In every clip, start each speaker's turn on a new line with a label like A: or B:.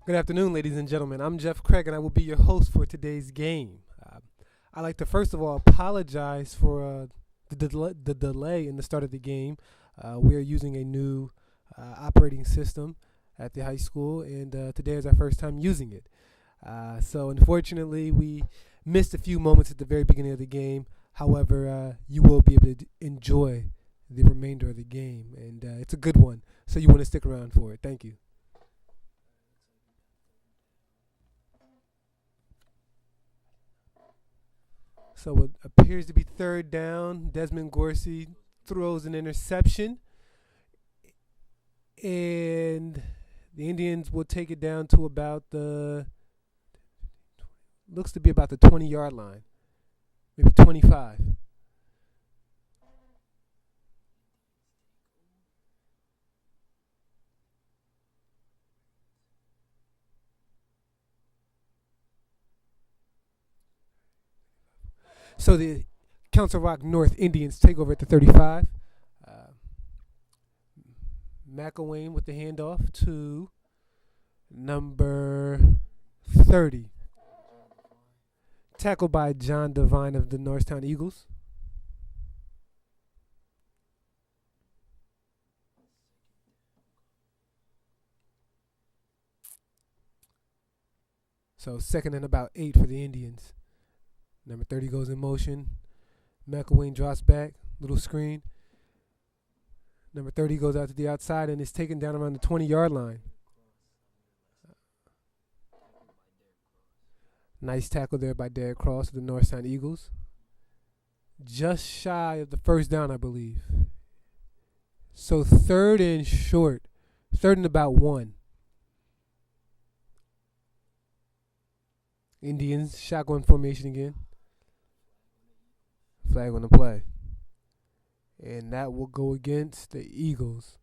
A: Good afternoon, ladies and gentlemen. I'm Jeff Craig, and I will be your host for today's game. I'd like to first of all apologize for the delay in the start of the game. We are using a new operating system at the high school, and today is our first time using it. So, unfortunately, we missed a few moments at the very beginning of the game. However, you will be able to enjoy the remainder of the game, and it's a good one. So, you want to stick around for it. Thank you. So it appears to be third down. Desmond Gorsey throws an interception, and the Indians will take it down to about the looks to be about the 20-yard line, maybe 25. So the Council Rock North Indians take over at the 35. Uh, McElwain with the handoff to number 30. Tackled by John Devine of the Norristown Eagles. So second and about 8 for the Indians. Number 30 goes in motion. McElwain drops back. Little screen. Number 30 goes out to the outside and is taken down around the 20-yard line. Nice tackle there by Derek Cross of the Norristown Eagles. Just shy of the first down, I believe. So third and short. Third and about 1. Indians shotgun formation again. Flag on the play. And that will go against the Eagles.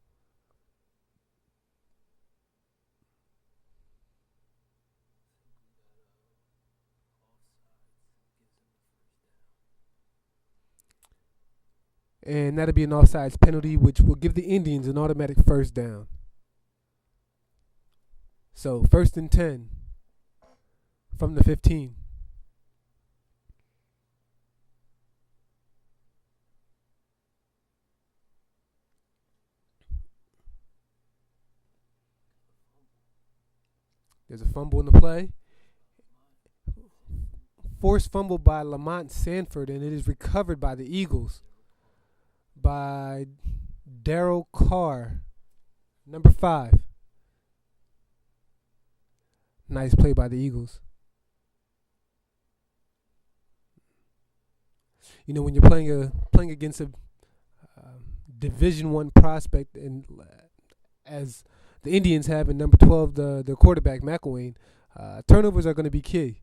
A: And that'll be an offsides penalty, which will give the Indians an automatic first down. So first and 10 from the 15. There's a fumble in the play. Forced fumble by Lamont Sanford, and it is recovered by the Eagles by Daryl Carr, number 5. Nice play by the Eagles. You know, when you're playing against a Division One prospect, and as the Indians have in number 12, the quarterback McElwain, turnovers are going to be key.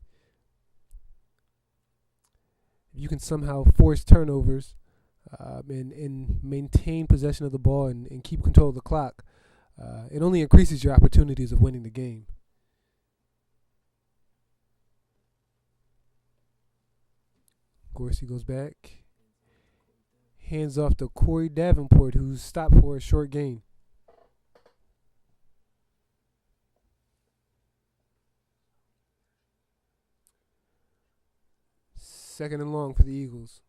A: If you can somehow force turnovers and maintain possession of the ball and keep control of the clock, it only increases your opportunities of winning the game. Gorsey goes back. Hands off to Corey Davenport, who's stopped for a short gain. Second and long for the Eagles.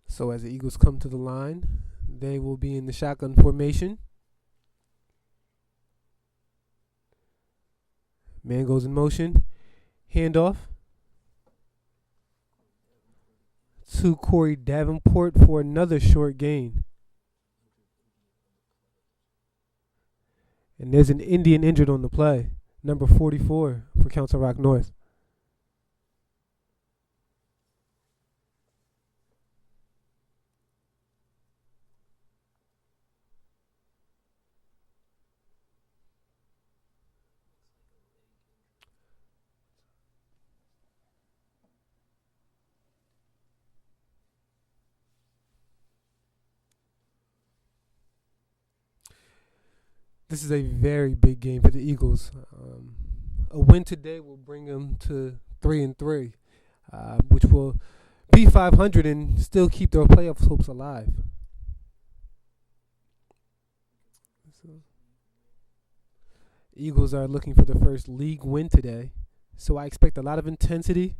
A: So as the Eagles come to the line, they will be in the shotgun formation. Man goes in motion. Handoff to Corey Davenport for another short gain. And there's an Indian injured on the play, number 44 for Council Rock North. This is a very big game for the Eagles. A win today will bring them to 3-3, which will be 500 and still keep their playoff hopes alive. So, Eagles are looking for the first league win today, so I expect a lot of intensity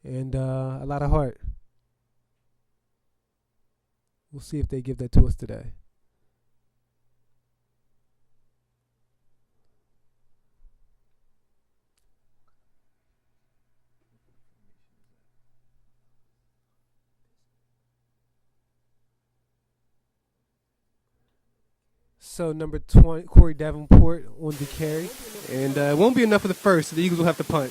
A: and a lot of heart. We'll see if they give that to us today. So number 20, Corey Davenport on the carry. And it won't be enough for the first, so the Eagles will have to punt.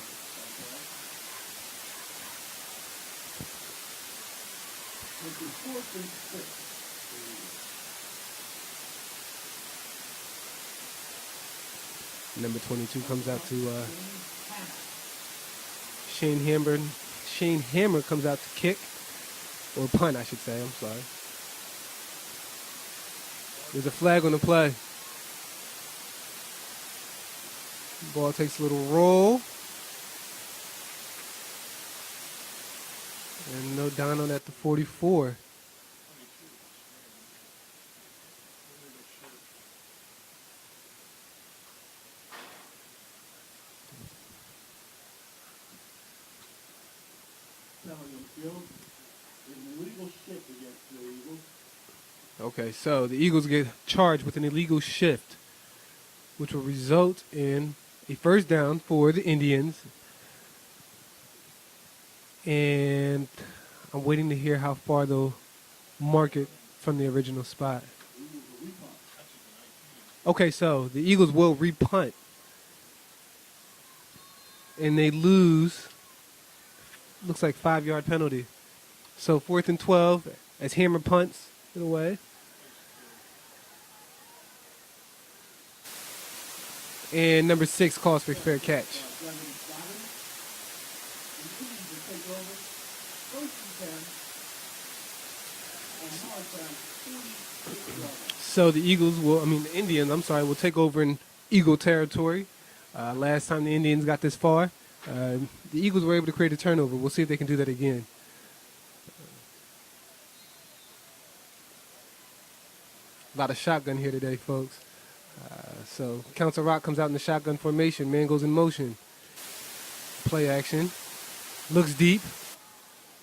A: Number 22 comes out to Shane Hammer. Shane Hammer comes out to kick, or punt, I should say. I'm sorry. There's a flag on the play. Ball takes a little roll. And no down on at the 44. Okay, so the Eagles get charged with an illegal shift, which will result in a first down for the Indians. And I'm waiting to hear how far they'll mark it from the original spot. Okay, so the Eagles will repunt. And they lose, looks like 5-yard penalty. So 4th and 12 as Hammer punts it away. And number 6 calls for a fair catch. So the Indians, will take over in Eagle territory. Last time the Indians got this far, the Eagles were able to create a turnover. We'll see if they can do that again. A lot of shotgun here today, folks. So Council Rock comes out in the shotgun formation. Man goes in motion. Play action. Looks deep.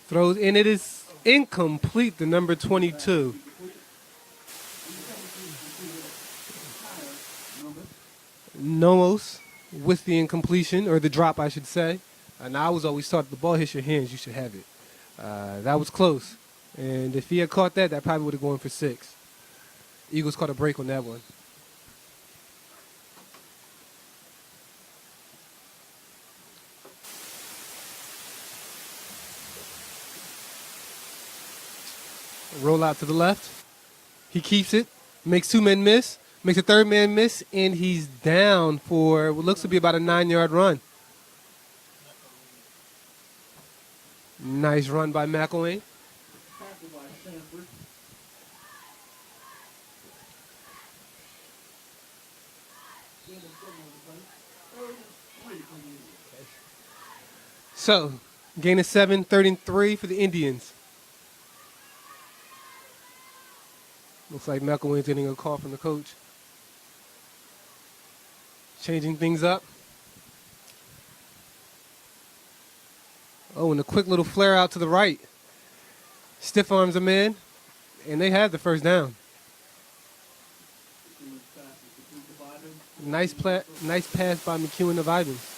A: Throws, and it is incomplete, the number 22. Nomos with the incompletion, or the drop, I should say. Now, I was always taught if the ball hits your hands, you should have it. That was close. And if he had caught that, that probably would have gone for 6. Eagles caught a break on that one. Roll out to the left. He keeps it. Makes 2 men miss. Makes a 3rd man miss. And he's down for what looks to be about a 9-yard run. Nice run by McElwain. So, gain of 7, 3rd and 3 for the Indians. Looks like McElwain's getting a call from the coach. Changing things up. Oh, and a quick little flare out to the right. Stiff arms a man, and they have the first down. Nice pass by McEwen of Ivins.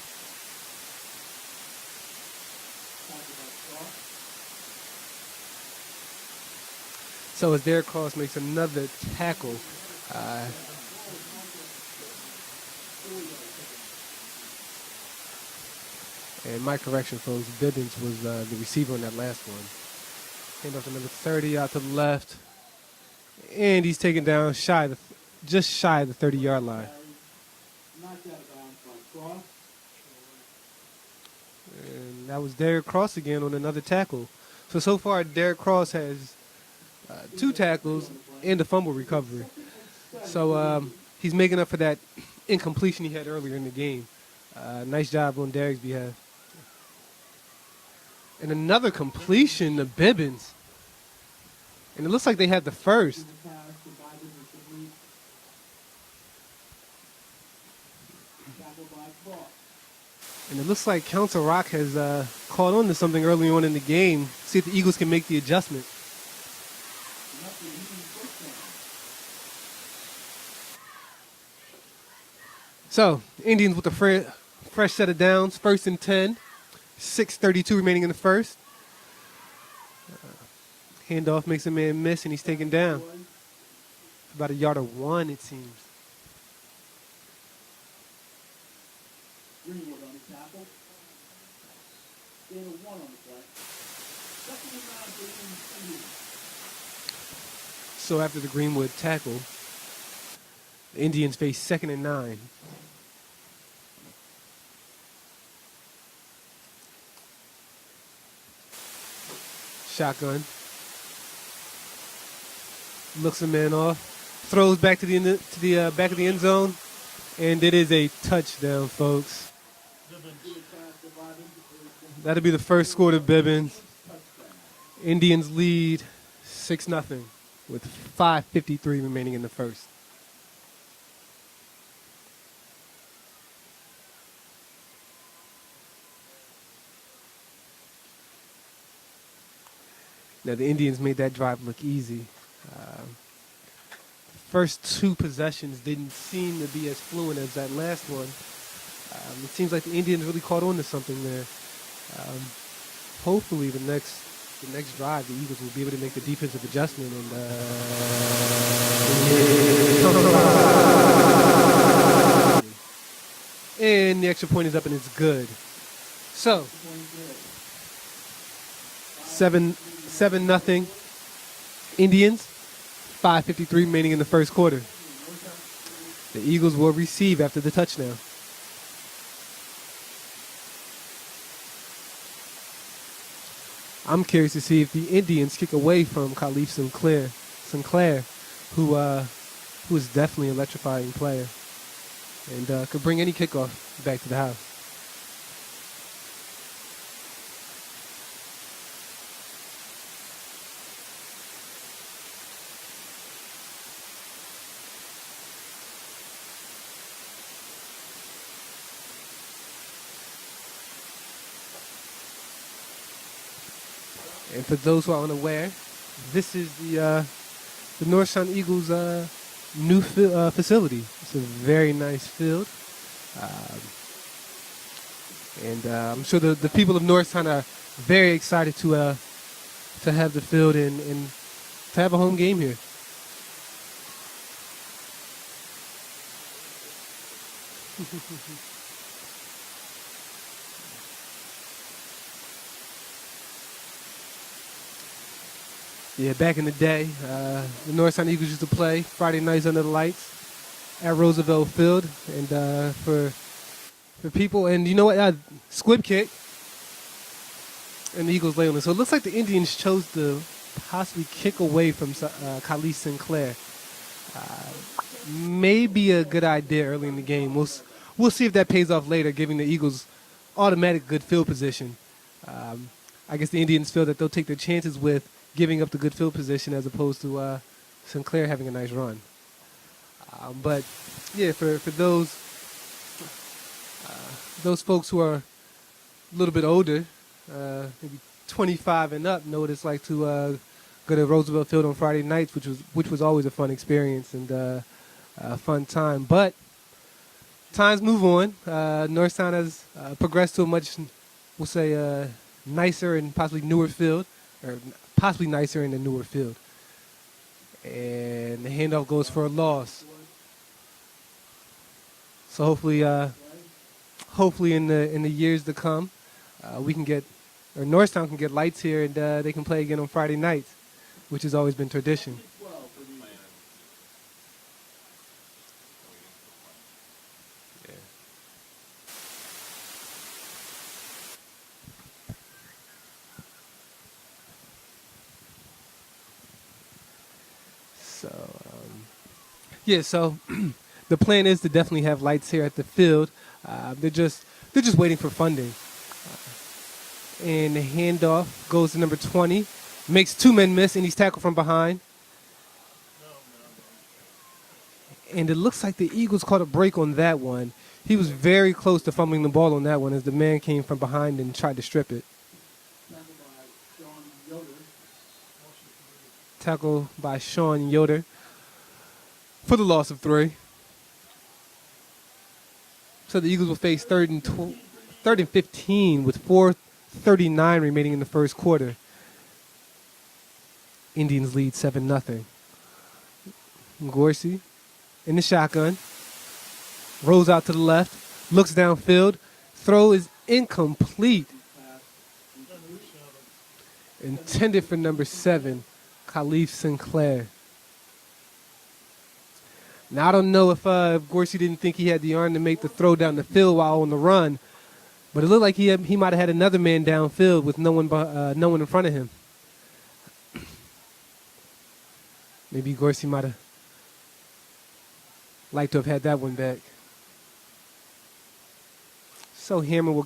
A: So as Derek Cross makes another tackle, and my correction, folks, Bibbins was the receiver on that last one. Came up to number 30 out to the left, and he's taken down just shy of the 30-yard line. And that was Derek Cross again on another tackle. So far, Derek Cross has 2 tackles and a fumble recovery. So he's making up for that incompletion he had earlier in the game. Nice job on Derek's behalf. And another completion to Bibbins. And it looks like they had the first. And it looks like Council Rock has caught on to something early on in the game. See if the Eagles can make the adjustment. So, Indians with a fresh set of downs. 1st and 10. 6:32 remaining in the first. Handoff makes a man miss, and he's taken down. About a yard of 1, it seems.
B: Greenwood on the tackle. And a 1 on the play. 2nd and 9 for Indians.
A: So after the Greenwood tackle, the Indians face 2nd and 9. Shotgun. Looks a man off. Throws back to the back of the end zone. And it is a touchdown, folks. That'll be the first score to Bibbins. Indians lead 6-0 with 5:53 remaining in the first. Now the Indians made that drive look easy. First 2 possessions didn't seem to be as fluent as that last one. It seems like the Indians really caught on to something there. Hopefully the next drive, the Eagles will be able to make the defensive adjustment and the extra point is up and it's good. So 7-0 Indians. 5:53 remaining in the first quarter. The Eagles will receive after the touchdown. I'm curious to see if the Indians kick away from Khalif Sinclair, who is definitely an electrifying player and could bring any kickoff back to the house. And for those who are unaware, this is the Norristown Eagles new facility. It's a very nice field. And I'm sure the people of Norristown are very excited to have the field and to have a home game here. Yeah, back in the day, the Norristown Eagles used to play Friday nights under the lights at Roosevelt Field, and for people, and you know what, squib kick, and the Eagles lay on it. So it looks like the Indians chose to possibly kick away from Khalif Sinclair. Maybe a good idea early in the game. We'll see if that pays off later, giving the Eagles automatic good field position. I guess the Indians feel that they'll take their chances with giving up the good field position as opposed to Sinclair having a nice run. But yeah, for those folks who are a little bit older, maybe 25 and up, know what it's like to go to Roosevelt Field on Friday nights, which was always a fun experience and a fun time. But times move on. Norristown has progressed to a much, we'll say, nicer and possibly newer field, or possibly nicer in the newer field. And the handoff goes for a loss. So hopefully in the years to come, Norristown can get lights here and they can play again on Friday nights, which has always been tradition. So the plan is to definitely have lights here at the field. They're just waiting for funding. And the handoff goes to number 20. Makes two men miss, and he's tackled from behind. And it looks like the Eagles caught a break on that one. He was very close to fumbling the ball on that one as the man came from behind and tried to strip it. Tackle by Sean Yoder for the loss of 3. So the Eagles will face third and 15 with 4:39 remaining in the first quarter. Indians lead 7-0. Gorsey in the shotgun. Rolls out to the left. Looks downfield. Throw is incomplete. Intended for number 7, Khalif Sinclair. Now, I don't know if Gorsey didn't think he had the arm to make the throw down the field while on the run, but it looked like he might have had another man downfield with no one in front of him. Maybe Gorsey might have liked to have had that one back. So Hammer will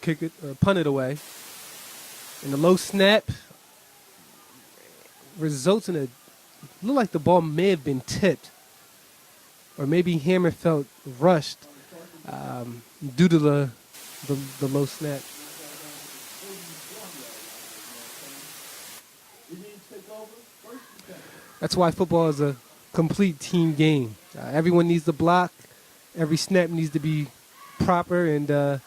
A: punt it away. And the low snap results in looked like the ball may have been tipped. Or maybe Hammer felt rushed due to the low snap. That's why football is a complete team game. Everyone needs to block. Every snap needs to be proper, and the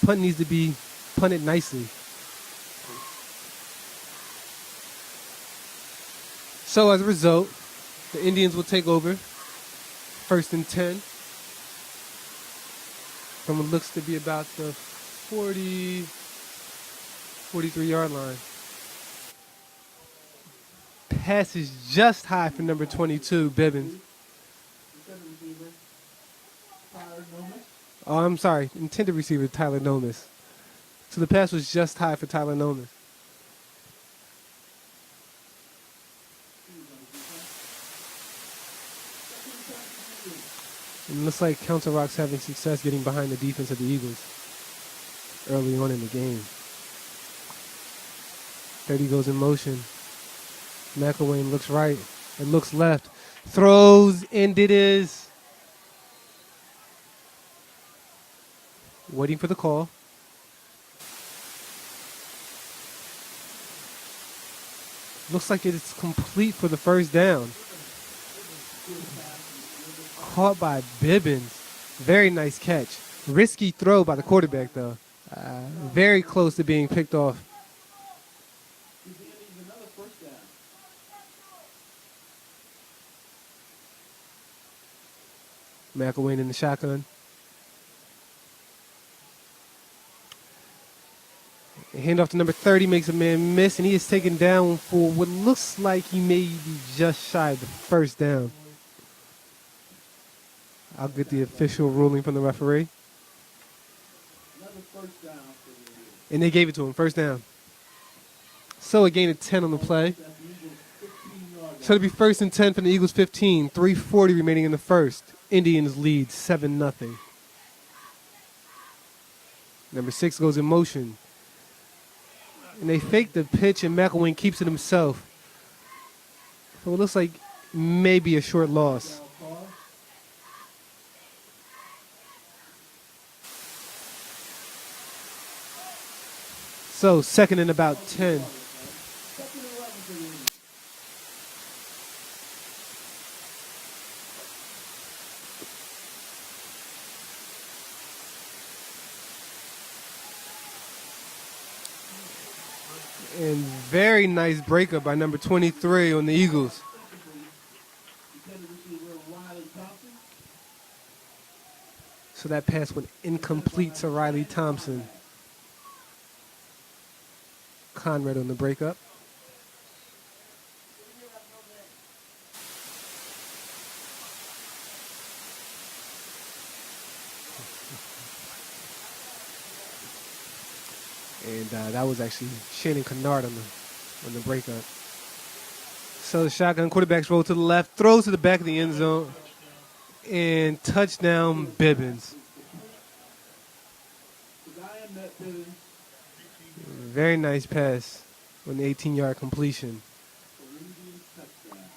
A: punt needs to be punted nicely. So as a result, the Indians will take over. 1st and 10. From what looks to be about the 43-yard line. Pass is just high for number 22, Bibbins. Oh, I'm sorry. Intended receiver, Tyler Nomis. So the pass was just high for Tyler Nomis. And it looks like Council Rock's having success getting behind the defense of the Eagles early on in the game. 30 goes in motion. McElwain looks right and looks left. Throws, and it is. Waiting for the call. Looks like it's complete for the first down. Caught by Bibbins. Very nice catch. Risky throw by the quarterback, though. Very close to being picked off. McElwain in the shotgun. Handoff to number 30 makes a man miss, and he is taken down for what looks like he may be just shy of the first down. I'll get the official ruling from the referee. And they gave it to him, first down. So a gain of 10 on the play. So it'll be 1st and 10 from the Eagles 15, 3:40 remaining in the first. Indians lead 7-0. Number 6 goes in motion. And they fake the pitch, and McElwain keeps it himself. So it looks like maybe a short loss. So 2nd and about 10. And very nice breakup by number 23 on the Eagles. So that pass went incomplete to Riley Thompson. Conrad on the breakup. And that was actually Shannon Kennard on the breakup. So the shotgun quarterbacks roll to the left, throws to the back of the end zone, and touchdown Bibbins. Very nice pass on the 18-yard completion.
B: For Indians touchdown.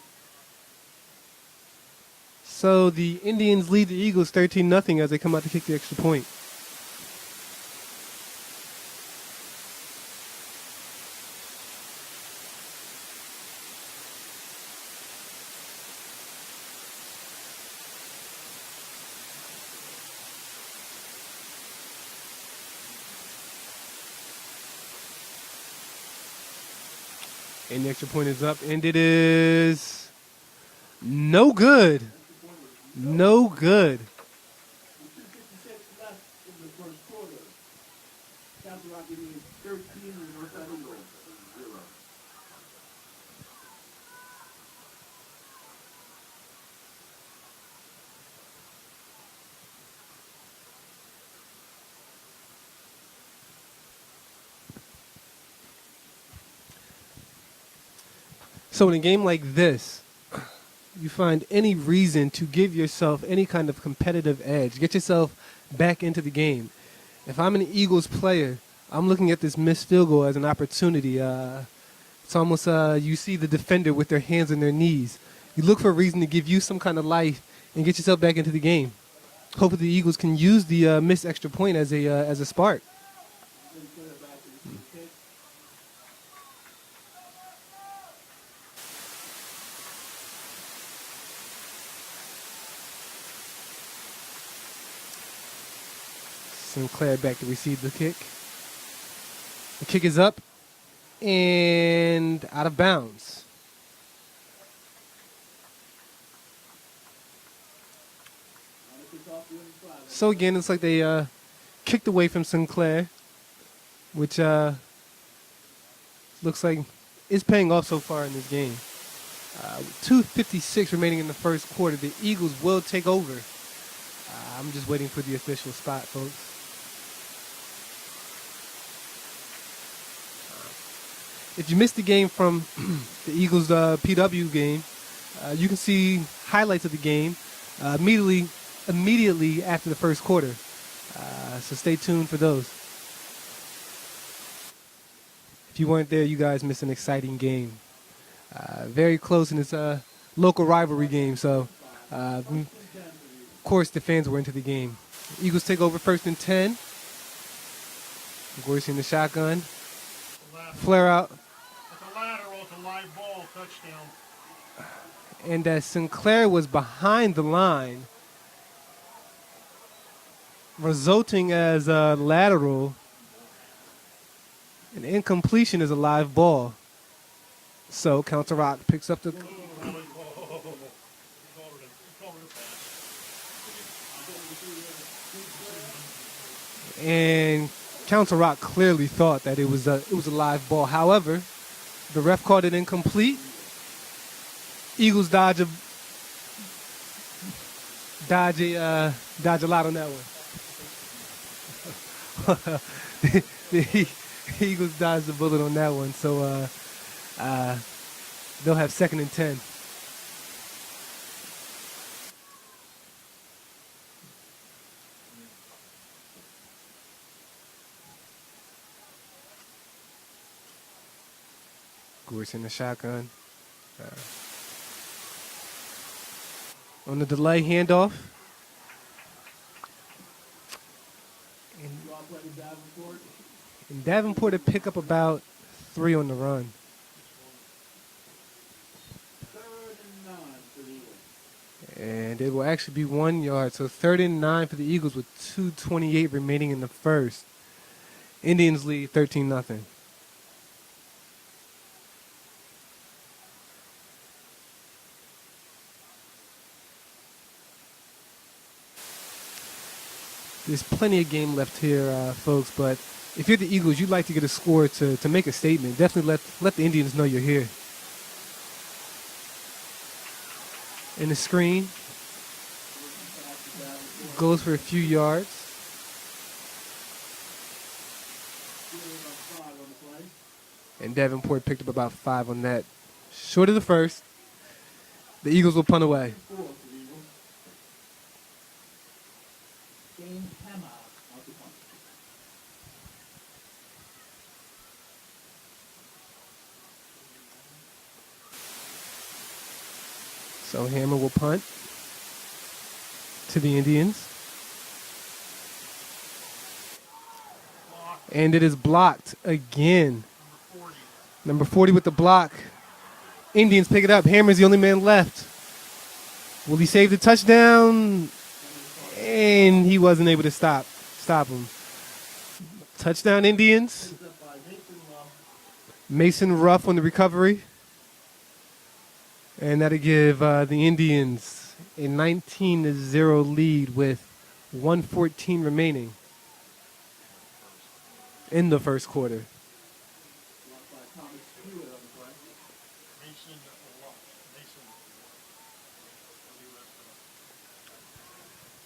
A: So the Indians lead the Eagles 13-0 as they come out to kick the extra point. And the extra point is up, and it is no good. No good.
B: With 2:56 left in the first quarter. Council Rock Indians 13 and North Side Eagles 0.
A: So in a game like this, you find any reason to give yourself any kind of competitive edge. Get yourself back into the game. If I'm an Eagles player, I'm looking at this missed field goal as an opportunity. It's almost you see the defender with their hands on their knees. You look for a reason to give you some kind of life and get yourself back into the game. Hopefully the Eagles can use the missed extra point as a spark.
B: Sinclair back to the kick.
A: Sinclair back to receive the kick. The kick is up and out of bounds.
B: On the kickoff, the winning flag.
A: So again, it's like they kicked away from Sinclair, which looks like is paying off so far in this game. 2:56 remaining in the first quarter. The Eagles will take over. I'm just waiting for the official spot, folks. If you missed the game from the Eagles PW game, you can see highlights of the game immediately after the first quarter. So stay tuned for those. If you weren't there, you guys missed an exciting game. Very close in this local rivalry game. So, of course, the fans were into the game. Eagles take over 1st and 10. Gorsi in the shotgun. Flare out.
C: It's a lateral, it's a live ball, touchdown.
A: And as Sinclair was behind the line, resulting as a lateral. An incompletion is a live ball. So Council Rock picks up the... And Council Rock clearly thought that it was a live ball. However, the ref called it incomplete. Eagles dodge a lot on that one. the Eagles dodged the bullet on that one, so they'll have 2nd and 10. Gorsi in the shotgun. On the delay handoff.
B: Draw play to Davenport.
A: And Davenport to pick up about 3 on the run.
B: 3rd and 9 for the Eagles.
A: And it will actually be 1 yard. So 3rd and 9 for the Eagles with 2:28 remaining in the first. Indians lead 13-0. There's plenty of game left here, folks, but if you're the Eagles, you'd like to get a score to make a statement. Definitely let the Indians know you're here. And the screen goes for a few yards.
B: 5 on the play.
A: And Davenport picked up about 5 on that. Short of the first. The Eagles will punt away.
B: 4 for the Eagles. James Hammer out the punt.
A: So Hammer will punt to the Indians. And it is blocked again. Number 40 with the block. Indians pick it up. Hammer's the only man left. Will he save the touchdown? And he wasn't able to stop him. Touchdown Indians. Mason Ruff on the recovery. And that'll give the Indians a 19-0 lead with 1:14 remaining in the first quarter.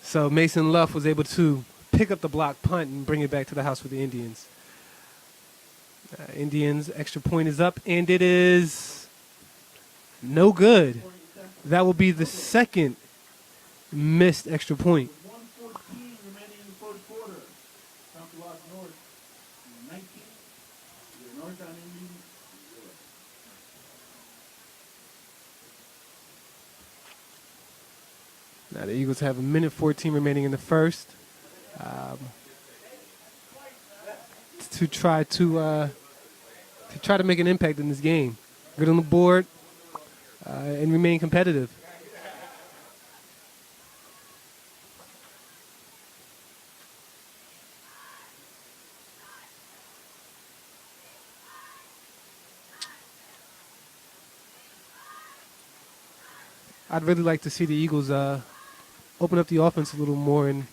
A: So Mason Luff was able to pick up the block punt and bring it back to the house for the Indians. Indians extra point is up, and it is no good. That will be the second missed extra point.
B: 1:14 remaining in the first quarter. Council Rock North 19. The Northtown Indians 0.
A: Now the Eagles have 1:14 remaining in the first to try to make an impact in this game. Get on the board and remain competitive. I'd really like to see the Eagles open up the offense a little more and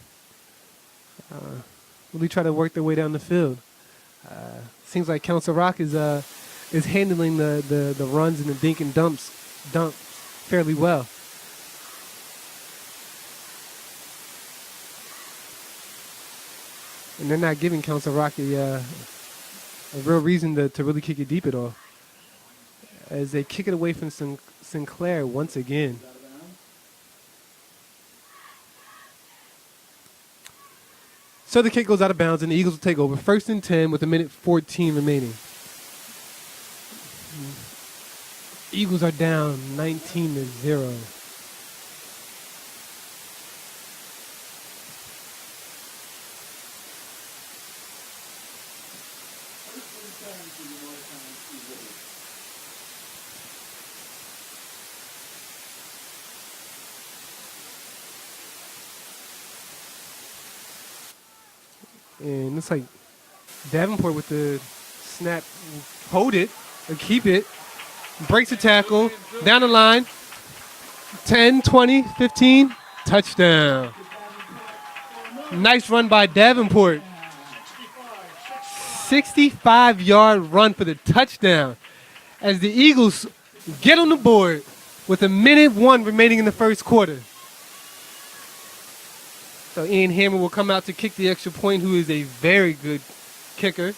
A: really try to work their way down the field. Seems like Council Rock is handling the runs and the dink and dumps fairly well. And they're not giving Council Rock a real reason to really kick it deep at all. As they kick it away from Sinclair once again. So the kick goes out of bounds, and the Eagles will take over. 1st and 10 with 1:14 remaining. Eagles are down 19-0. And looks like Davenport with the snap, hold it, or keep it, breaks the tackle, down the line, 10, 20, 15, touchdown. Nice run by Davenport. 65-yard run for the touchdown as the Eagles get on the board with 1:01 remaining in the first quarter. So Ian Hammer will come out to kick the extra point, who is a very good kicker.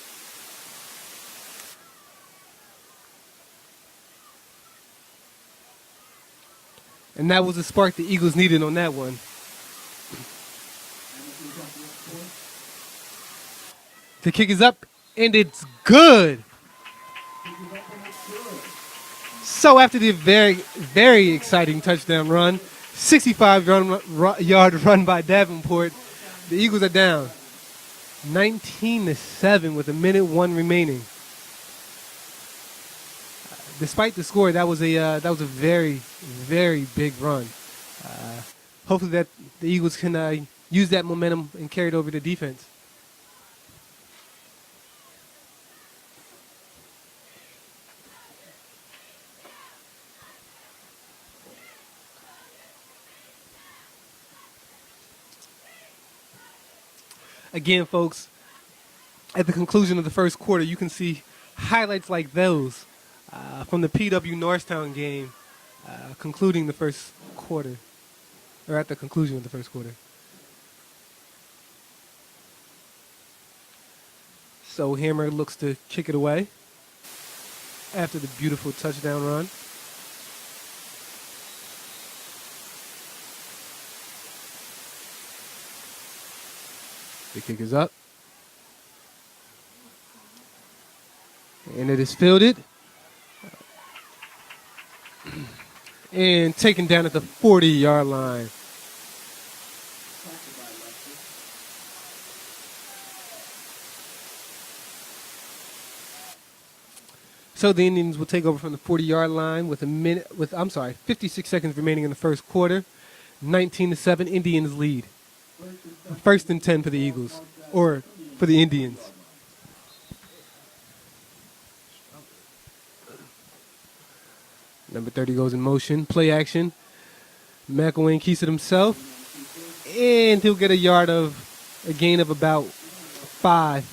A: And that was the spark the Eagles needed on that one. The kick is up, and it's good. So after the very, very exciting touchdown run, 65-yard run by Davenport, the Eagles are down 19-7 with 1:01 remaining. Despite the score, that was a very, very big run. Hopefully that the Eagles can use that momentum and carry it over to defense. Again, folks, at the conclusion of the first quarter, you can see highlights like those from the PW Norristown game concluding the first quarter, or at the conclusion of the first quarter. So Hammer looks to kick it away after the beautiful touchdown run. The kick is up. And it is fielded. And taken down at the 40-yard line.
B: Tackled by Lester.
A: So the Indians will take over from the 40-yard line with 56 seconds remaining in the first quarter. 19-7, Indians lead. First and 10 for the Eagles, or for the Indians. Number 30 goes in motion, play action. McElwain keeps it himself, and he'll get a gain of about 5.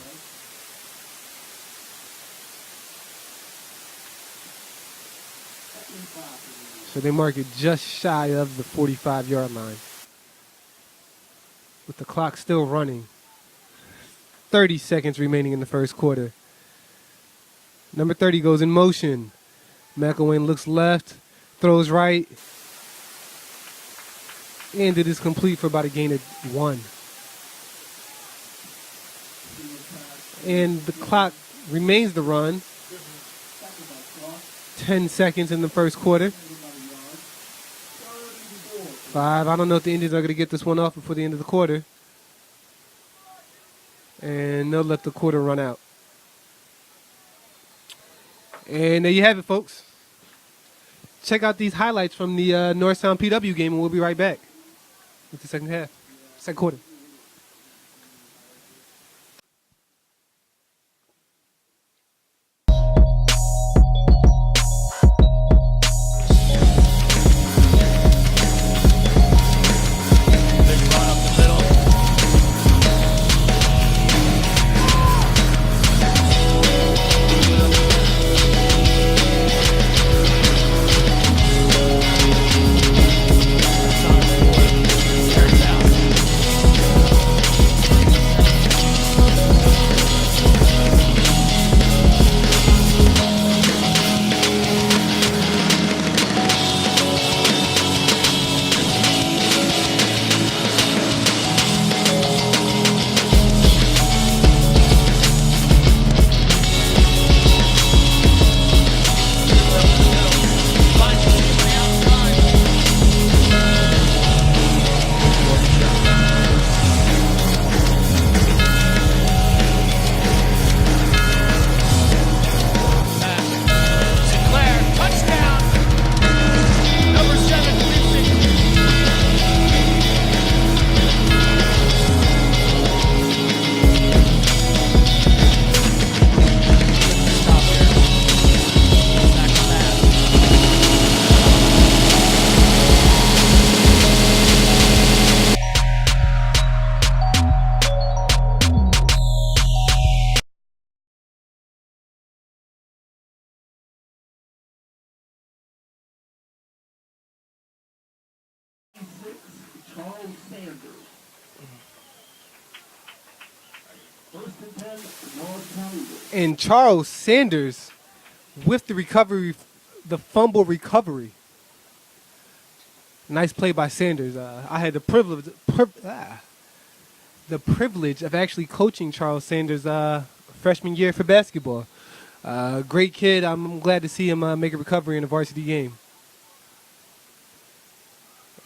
A: So they mark it just shy of the 45-yard line. With the clock still running. 30 seconds remaining in the first quarter. Number 30 goes in motion. McElwain looks left, throws right, and it is complete for about a gain of 1. And the clock remains to run. 10 seconds in the first quarter. 5. I don't know if the Indians are going to get this one off before the end of the quarter. And they'll let the quarter run out. And there you have it, folks. Check out these highlights from the Northtown PW game, and we'll be right back with the second quarter.
B: Charles Sanders. First and 10, Northtown Eagles.
A: And Charles Sanders with the recovery, the fumble recovery. Nice play by Sanders. I had the privilege of actually coaching Charles Sanders freshman year for basketball. Great kid. I'm glad to see him make a recovery in a varsity game.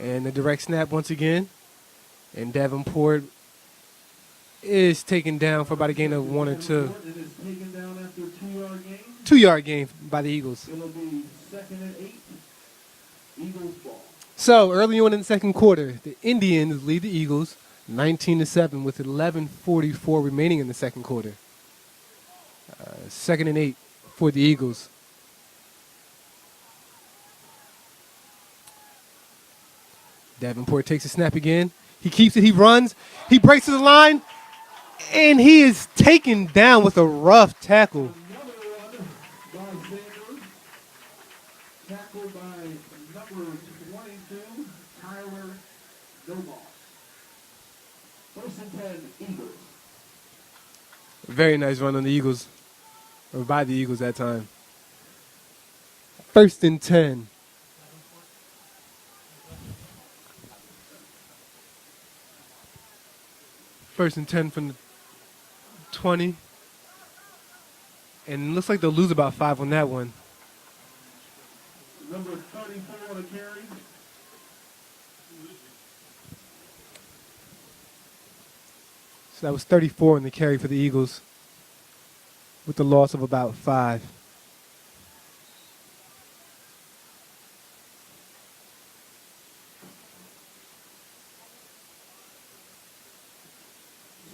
A: And the direct snap once again. And Davenport is taken down for about a gain of 1 or 2.
B: It is taken down after a 2-yard gain.
A: 2-yard gain by the Eagles.
B: It'll be 2nd and 8. Eagles ball.
A: So early on in the second quarter, the Indians lead the Eagles 19-7 with 11:44 remaining in the second quarter. 2nd and 8 for the Eagles. Davenport takes a snap again. He keeps it. He runs. He breaks to the line. And he is taken down with a rough tackle.
B: Another run by Sanders. Tackled by number 22, Tyler Domas. First and 10, Eagles.
A: Very nice run on the Eagles. Or by the Eagles that time. 1st and 10. First and 10 from the 20. And it looks like they'll lose about 5 on that one.
B: Number 30, 34 on a carry.
A: So that was 34 in the carry for the Eagles, with the loss of about 5.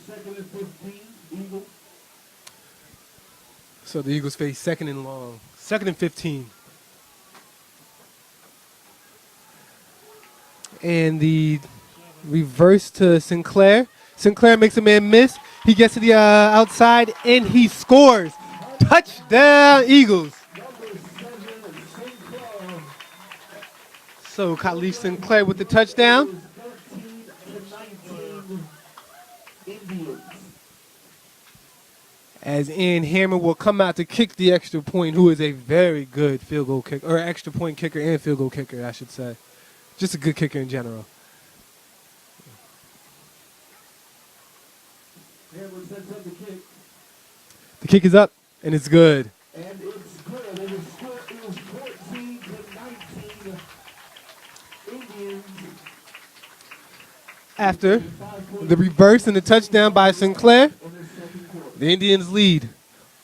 B: Second and 15, Eagles.
A: So the Eagles face second and long. Second and 15. And the reverse to Sinclair. Sinclair makes a man miss. He gets to the outside and he scores. Touchdown, Eagles.
B: Number 7, Sinclair.
A: So Khalif Sinclair with the touchdown.
B: 13 to 19, Indians.
A: As Ian Hammer will come out to kick the extra point, who is a very good field goal kicker, or extra point kicker and field goal kicker, I should say. Just a good kicker in general.
B: Hammer sets up the kick,
A: The kick is up, and it's good.
B: and it's good. It was 14 to 19, Indians.
A: After the reverse and the touchdown by Sinclair,
B: In the second quarter.
A: the Indians lead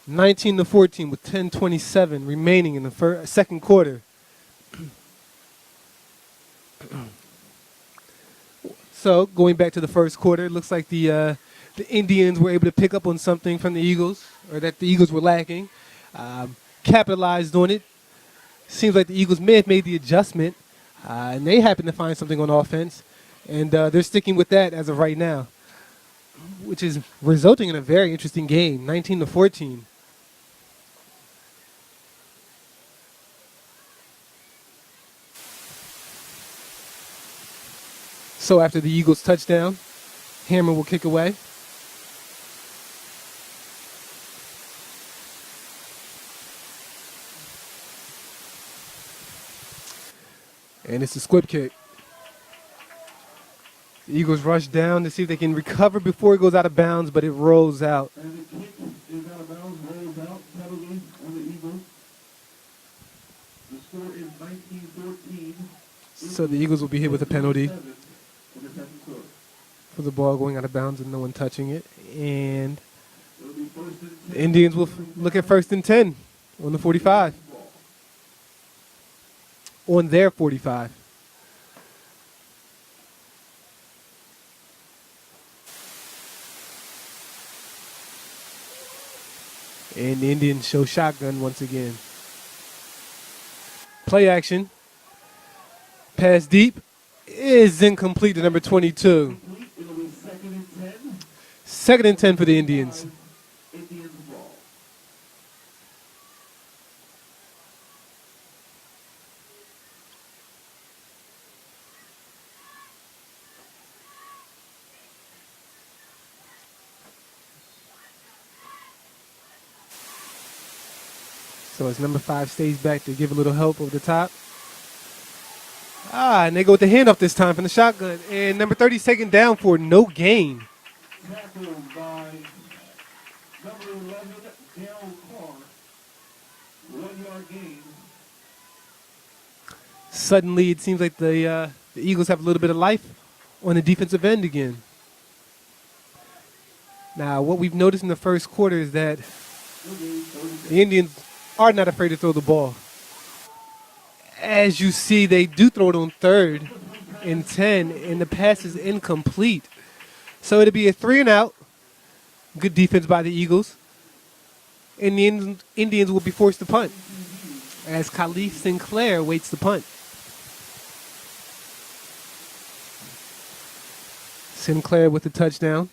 A: 19-14 with 10:27 remaining in the second quarter. So going back to the first quarter, it looks like the Indians were able to pick up on something from the Eagles, or that the Eagles were lacking, capitalized on it. Seems like the Eagles may have made the adjustment, and they happened to find something on offense, and they're sticking with that as of right now, which is resulting in a very interesting game, 19-14. So after the Eagles touchdown, Hammer will kick away. And it's a squib kick. The Eagles rush down to see if they can recover before it goes out of bounds, but it rolls out.
B: And the kick is out of bounds, rolls out, penalty on the Eagles. The score is 19-14.
A: So the Eagles will be hit with a penalty
B: 7 in the second quarter.
A: for the ball going out of bounds and no one touching it. And
B: It'll be first and 10.
A: the Indians will look at first and 10 on the 45.
B: Ball.
A: On their 45. And the Indians show shotgun once again. Play action. Pass deep is incomplete to number 22.
B: Complete. It'll be second and 10.
A: Second and 10 for the Indians.
B: Indians ball.
A: So as number 5 stays back to give a little help over the top. And they go with the handoff this time from the shotgun. And number 30 taken down for no gain.
B: Tackled by number 11, Daryl Carr. 1 yard gain.
A: Suddenly, it seems like the Eagles have a little bit of life on the defensive end again. Now, what we've noticed in the first quarter is that the Indians are not afraid to throw the ball. As you see, they do throw it on 3rd and 10, and the pass is incomplete. So it'll be a 3 and out. Good defense by the Eagles. And the Indians will be forced to punt as Khalif Sinclair waits the punt. Sinclair with the touchdown,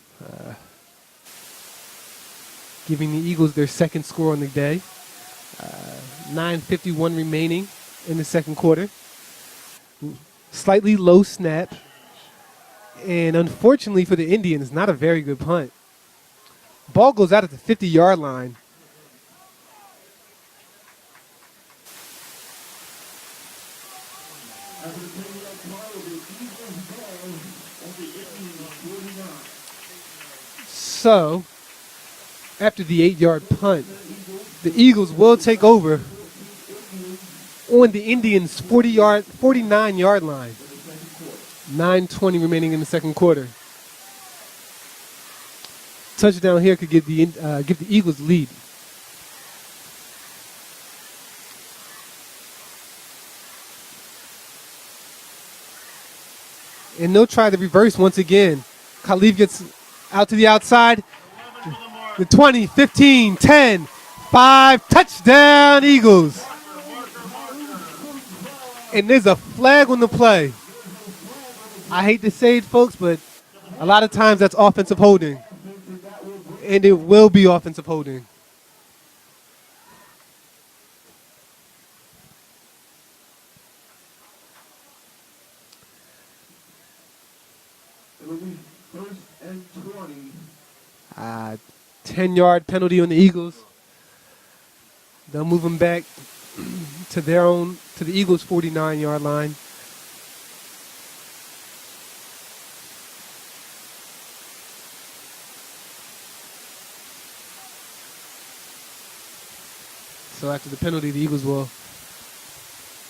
A: giving the Eagles their second score on the day. 9:51 remaining in the second quarter. Slightly low snap. And unfortunately for the Indians, not a very good punt. Ball goes out at the 50-yard line.
B: After the taking up part of the Eagles ball on the Indians 49.
A: So, after the 8-yard punt, the Eagles will take over on the Indians' 49-yard line. 9:20 remaining in the second quarter. Touchdown here could give the Eagles the lead. And they'll try the reverse once again. Khalif gets out to the outside.
C: 11 to the mark.
A: The 20, 15, 10, 5, touchdown Eagles. And there's a flag on the play. I hate to say it, folks, but a lot of times that's offensive holding. And it will be offensive holding.
B: It'll be 1st and 20.
A: 10-yard penalty on the Eagles. They'll move them back to the Eagles' 49-yard line. So after the penalty, the Eagles will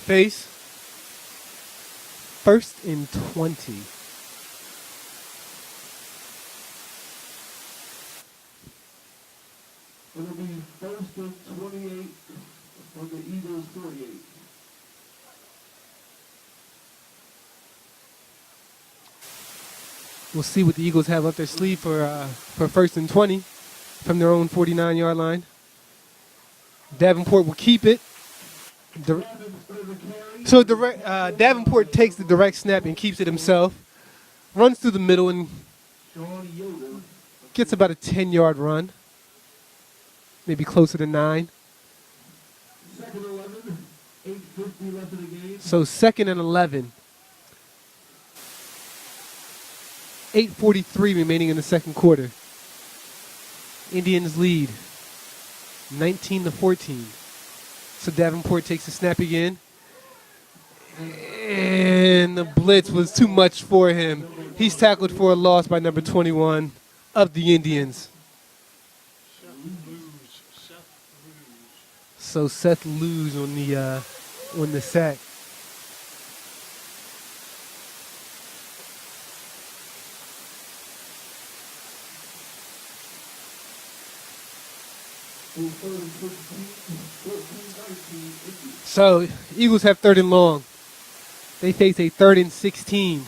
A: face 1st and 20.
B: It'll be 1st and 28 from the Eagles 48.
A: We'll see what the Eagles have up their sleeve for 1st and 20 from their own 49-yard line. Davenport will keep it. Davenport takes the direct snap and keeps it himself. Runs through the middle and
B: Sean Yoder.
A: gets about a 10-yard run. Maybe closer to 9.
B: 2nd and 11. 8:50 left in the game.
A: So 2nd and 11. 8:43 remaining in the second quarter. Indians lead 19-14. So Davenport takes the snap again. And the blitz was too much for him. He's tackled for a loss by number 21 of the Indians. So Seth Luz on the sack. So Eagles have 3rd and long. They face a 3rd and 16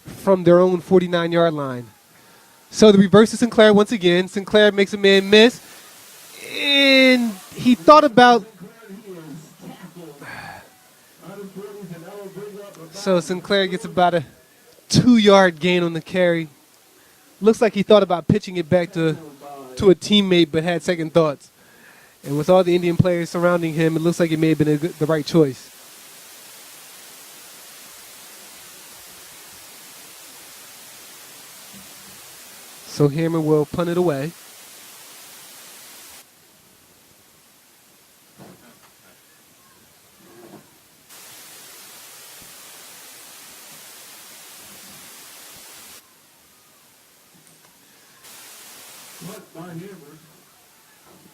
A: from their own 49-yard line. So the reverse to Sinclair once again. Sinclair makes a man miss. And he thought about... So Sinclair gets about a 2-yard gain on the carry. Looks like he thought about pitching it back to a teammate, but had second thoughts. And with all the Indian players surrounding him, it looks like it may have been the right choice. So Hammer will punt it away.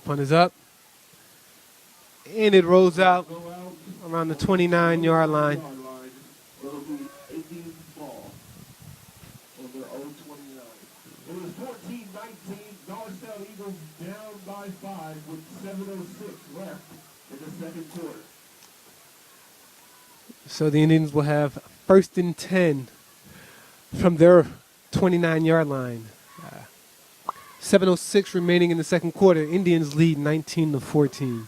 A: Punt is up. And it rolls out around the 29-yard line.
B: It'll be Indian ball on their own 29. It was 14-19. Norristown Eagles down by 5 with 7:06 left in the second quarter.
A: So the Indians will have 1st and 10 from their 29-yard line. 7:06 remaining in the second quarter. Indians lead 19-14.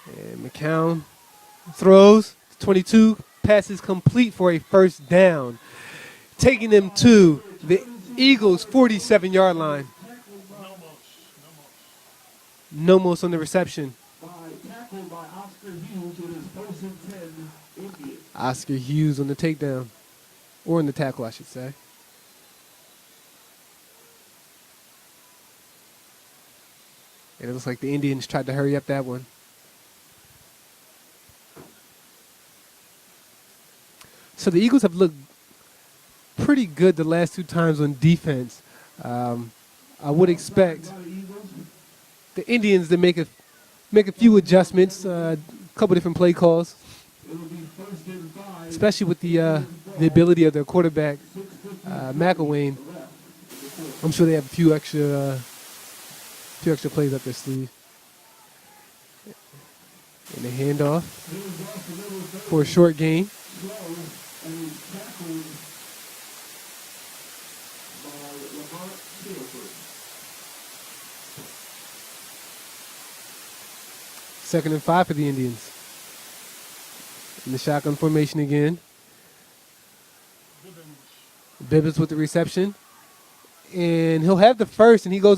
A: And McCown throws. 22 passes complete for a 1st down, taking them to the Eagles' 47-yard line. Nomos on the reception.
B: Tackled by Oscar Hughes. It is 1st and 10 Indians.
A: Oscar Hughes on the takedown. Or in the tackle, I should say. And it looks like the Indians tried to hurry up that one. So the Eagles have looked pretty good the last 2 times on defense. I would expect the Indians to make a few adjustments, a couple different play calls,
B: It'll be first and 5.
A: especially with the ability of their quarterback
B: 6:50
A: McElwain.
B: left.
A: I'm sure they have a few extra plays up their sleeve. And a handoff for a short gain.
B: Slow and was tackled by Lamont Silver.
A: 2nd and 5 for the Indians. In the shotgun formation again. Bibbins with the reception. And he'll have the first, and he goes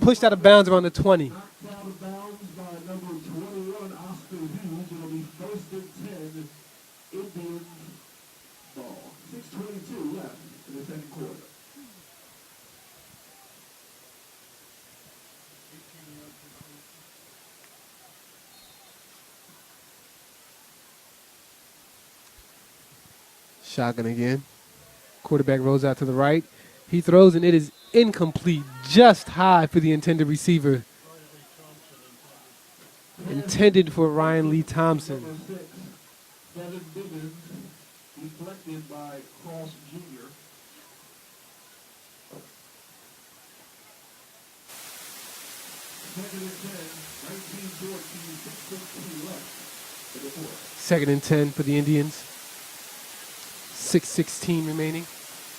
A: pushed out of bounds around the 20.
B: Knocked out of bounds by number 21, Oscar Hughes. It'll be first and 10, Indians ball. 6:22 left in the second quarter.
A: Shotgun again. Quarterback rolls out to the right. He throws, and it is incomplete, just high for the intended receiver. Intended for Ryan Lee Thompson.
B: Number 6, Devin Bibbins, deflected by Cross Jr. Second and 10, 19-14, 6:15 left in the fourth.
A: 2nd and 10 for the Indians. 6:16 remaining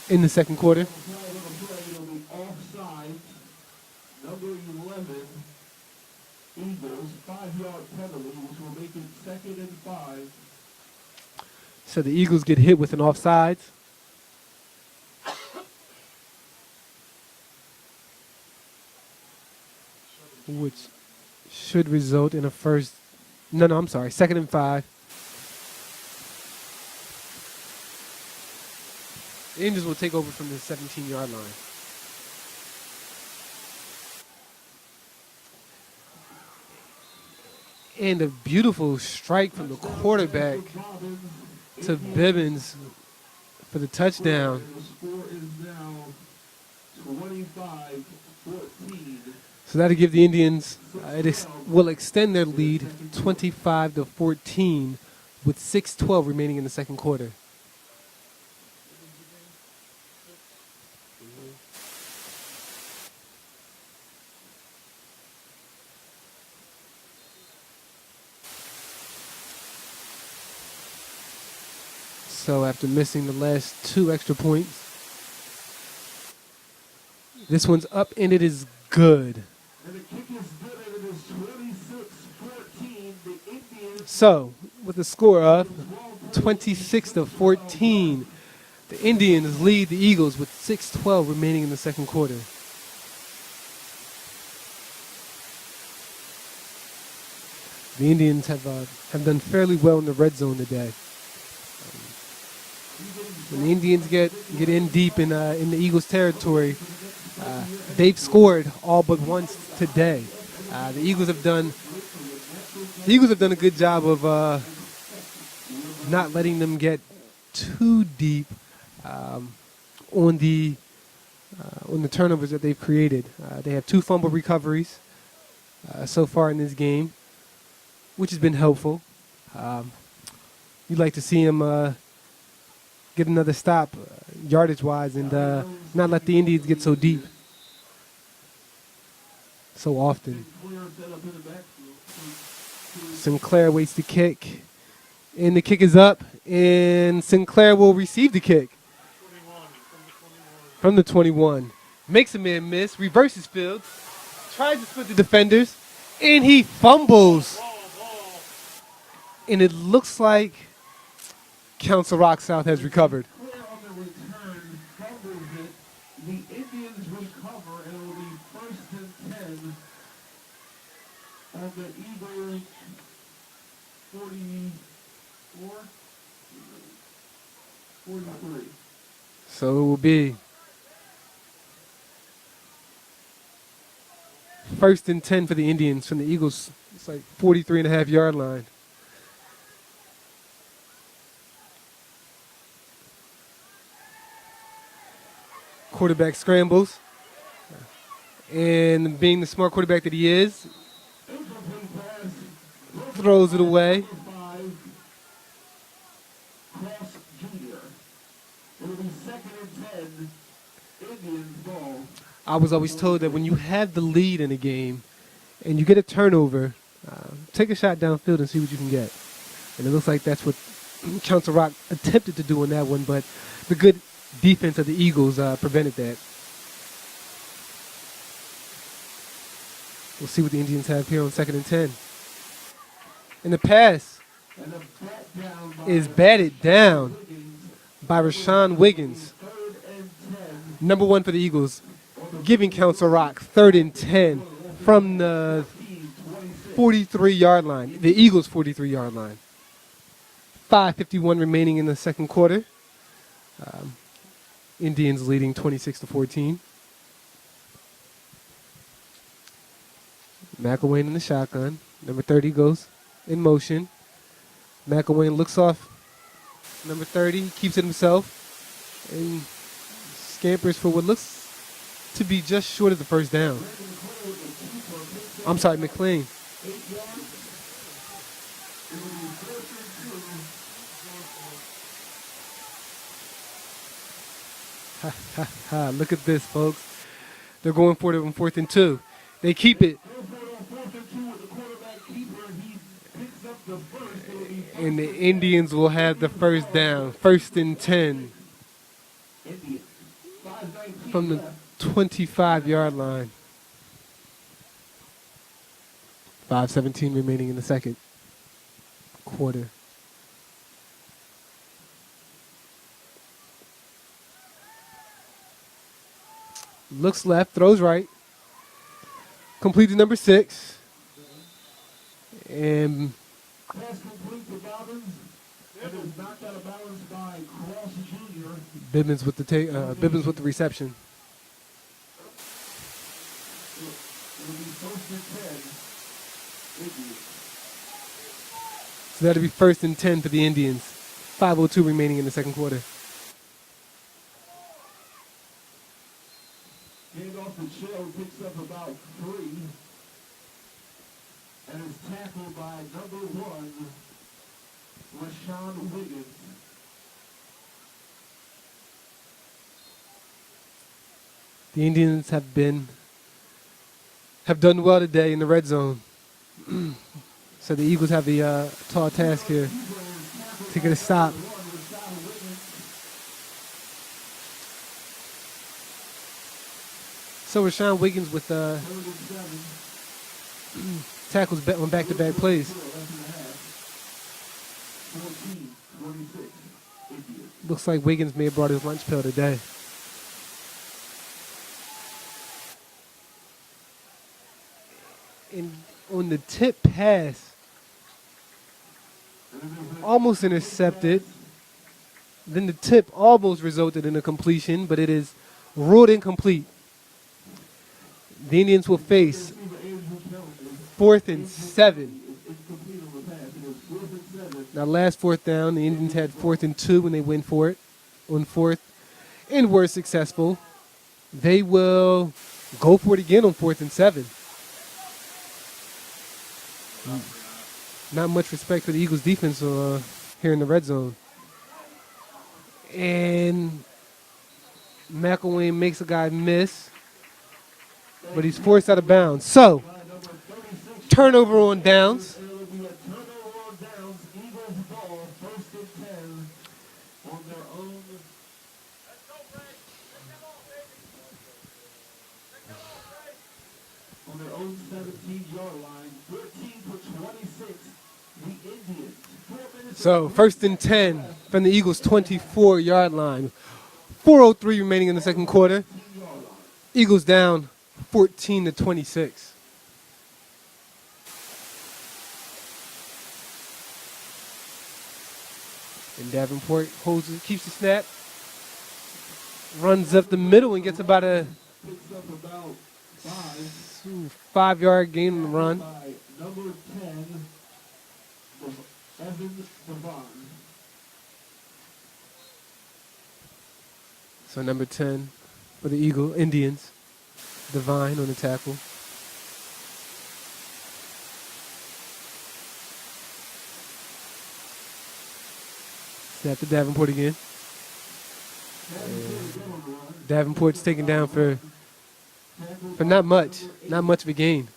A: in the second quarter.
B: It'll be offside. Number 11, Eagles, 5-yard penalty, which will make it 2nd and 5.
A: So the Eagles get hit with an offsides. Which should result in a first. No, I'm sorry. 2nd and 5. The Indians will take over from the 17-yard line. And a beautiful strike from the quarterback to Bibbins for the touchdown.
B: The score is now 25-14.
A: So that'll give the Indians, will extend their lead 25-14 with 6:12 remaining in the second quarter. So after missing the last 2 extra points, this one's up and it is good.
B: And the kick is good, and it is 26-14. The Indians
A: So with a score of 26-14, the Indians lead the Eagles with 6:12 remaining in the second quarter. The Indians have done fairly well in the red zone today. When the Indians get in deep in the Eagles' territory, they've scored all but once today. The Eagles have done a good job of not letting them get too deep on the turnovers that they've created. They have 2 fumble recoveries so far in this game, which has been helpful. You'd like to see them get another stop yardage-wise and not let the Indians get so deep so often. Sinclair waits the kick, and the kick is up, and Sinclair will receive the kick from the 21. Makes a man miss, reverses field, tries to split the defenders, and he fumbles. And it looks like Council Rock South has recovered.
B: Clear on the return, fumbles it. The Indians recover, and it will be first and 10 on the Eagles 44, 43.
A: So it will be first and 10 for the Indians from the Eagles. It's like 43.5-yard line. Quarterback scrambles. And being the smart quarterback that he is,
B: Incomplete pass.
A: throws it away.
B: Number 5, Cross Jr. It'll be 2nd and 10. Indians ball.
A: I was always told that when you have the lead in a game and you get a turnover, take a shot downfield and see what you can get. And it looks like that's what Council Rock attempted to do on that one, but the good defense of the Eagles prevented that. We'll see what the Indians have here on 2nd and 10. And the pass
B: And a bat down by
A: is batted down
B: Wiggins.
A: by Rashawn Wiggins,
B: 3rd and 10.
A: number 1 for the Eagles, giving Council Rock 3rd and 10 from the 43-yard line, the Eagles' 43-yard line. 5:51 remaining in the second quarter. Indians leading 26-14. McElwain in the shotgun. Number 30 goes in motion. McElwain looks off number 30, he keeps it himself, and scampers for what looks to be just short of the first down. I'm sorry, McLean. Look at this, folks. They're going for it on 4th and 2. They keep it. And the Indians will have the first down. 1st and 10 from the 25-yard line. 5:17 remaining in the second quarter. Looks left, throws right. Complete to number 6. And
B: Pass complete to Dobbins. It is knocked out of bounds by Cross Jr.
A: Bibbins with the Bibbins with the reception.
B: It'll be 1st and 10. Indians.
A: So that'll be 1st and 10 for the Indians. 5:02 remaining in the second quarter.
B: Hand off to Shell, picks up about 3. And is tackled by number 1, Rashawn Wiggins.
A: The Indians have done well today in the red zone. So the Eagles have the tall task here to get a stop. So Rashawn Wiggins with tackles on back-to-back plays.
B: 14-26. Indians.
A: Looks like Wiggins may have brought his lunch pail today. And on the tip pass, almost intercepted. Then the tip almost resulted in a completion, but it is ruled incomplete. The Indians will face 4th and 7. Now, last 4th down, the Indians had 4th and 2 when they went for it on 4th and were successful. They will go for it again on 4th and 7. Not much respect for the Eagles defense here in the red zone. And McElwain makes a guy miss, but he's forced out of bounds. So, turnover on downs.
B: It'll be a turnover on downs. Eagles ball, 1st and 10 on their own. On their own 17-yard line, 13-26. The Indians. 4 minutes.
A: So, 1st and 10 from the Eagles' 24-yard line. 4:03 remaining in the second quarter. Eagles down 14-26. And Davenport keeps the snap, runs up the middle and gets about a
B: Picks up about 5
A: 5-yard gain on the run.
B: by number 10, Evan Devon.
A: So number 10 for the Indians. Divine on the tackle. Snap to Davenport again. And Davenport's taken down for not much. Not much of a gain.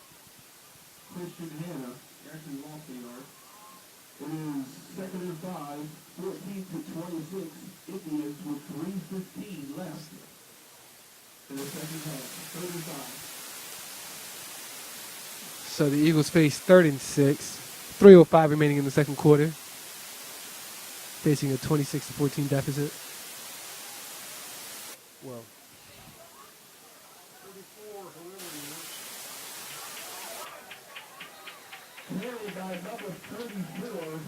B: Christian Hanna actually lost a yard. It is 2nd and 5, 14-26. Indians with 3:15 left in the second half. 3rd and 5.
A: So the Eagles face 3rd and 6. 3:05 remaining in the second quarter. Facing a 26-14 deficit. Well,
C: 34, whoever it is.
B: Carried by number 34.